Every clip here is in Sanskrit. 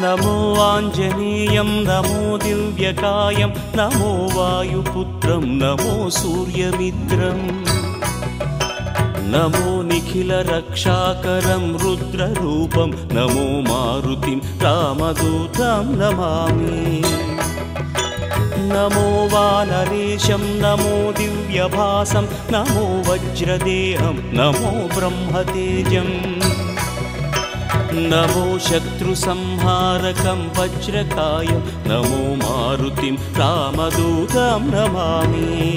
नमो आञ्जनेयं नमो दिव्यकायं नमो वायुपुत्रं नमो सूर्यमित्रम् नमो निखिलरक्षाकरं रुद्ररूपं नमो मारुतिं रामदूतं नमामि नमो वानरेशं नमो दिव्यभासं नमो वज्रदेहं नमो ब्रह्मतेजम् नमो शत्रुसंहारकं वज्रकायं नमो मारुतिं रामदूतं नमामि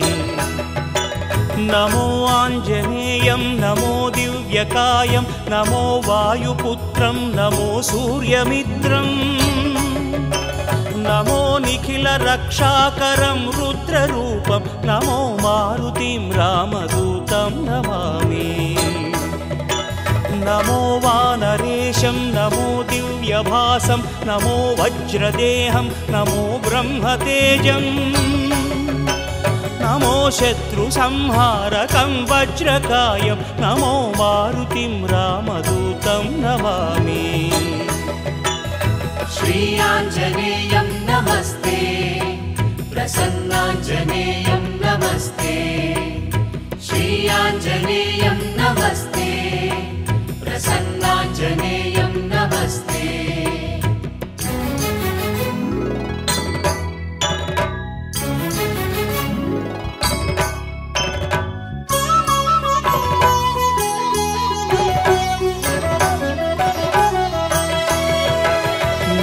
नमो आञ्जनेयं नमो दिव्यकायं नमो वायुपुत्रं नमो सूर्यमित्रम् नमो निखिलरक्षाकरं रुद्ररूपं नमो मारुतिं रामदूतं नमामि नमो वानरेशं नमो दिव्यभासं नमो वज्रदेहं नमो ब्रह्मतेजम् नमो शत्रुसंहारकं वज्रकायं नमो मारुतिं रामदूतं नमामि श्री आञ्जनेयं नमस्ते प्रसन्नाञ्जनेयं नमस्ते श्री आञ्जनेयं नमस्ते प्रसन्नाञ्जनेयं नमस्ते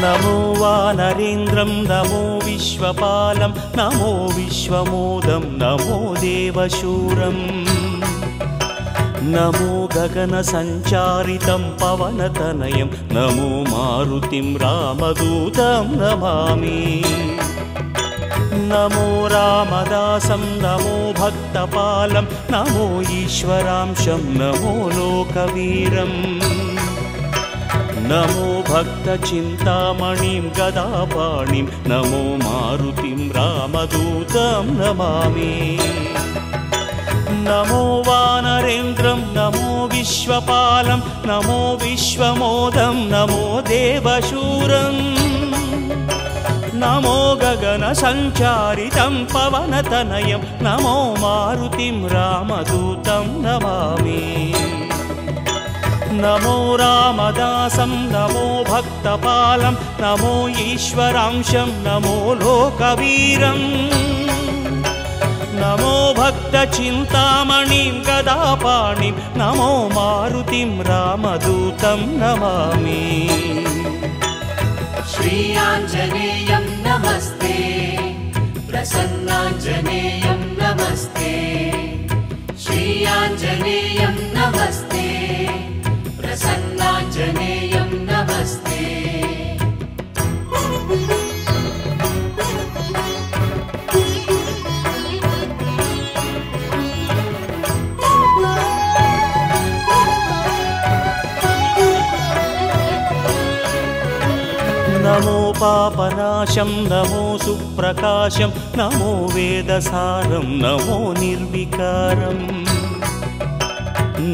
नमो वानरेन्द्रं नमो विश्वपालं नमो विश्वमोदं नमो देवशूरम् नमो गगनसञ्चारितं पवनतनयं नमो मारुतिं रामदूतं नमामि नमो रामदासं नमो भक्तपालं नमो ईश्वरांशं नमो लोकवीरम् नमो भक्तचिन्तामणिं गदापाणिं नमो मारुतिं रामदूतं नमामि नमो वानरेन्द्रं नमो विश्वपालं नमो विश्वमोदं नमो देवशूरम् नमो गगनसञ्चारितं पवनतनयं नमो मारुतिं रामदूतं नमामि नमो रामदासं नमो भक्तपालं नमो ईश्वरांशं नमो लोकवीरम् नमो भक्तचिन्तामणिं गदापाणिं नमो मारुतिं रामदूतं नमामि श्री आञ्जनेयं नमस्ते प्रसन्नाञ्जनेयं नमस्ते श्री आञ्जनेयं नमस्ते प्रसन्नाञ्जनेयं नमस्ते नमो पापनाशं नमो सुप्रकाशं नमो वेदसारं नमो निर्विकारम्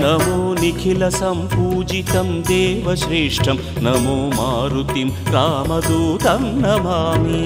नमो निखिलसम्पूजितं देवश्रेष्ठं नमो मारुतिं रामदूतं नमामि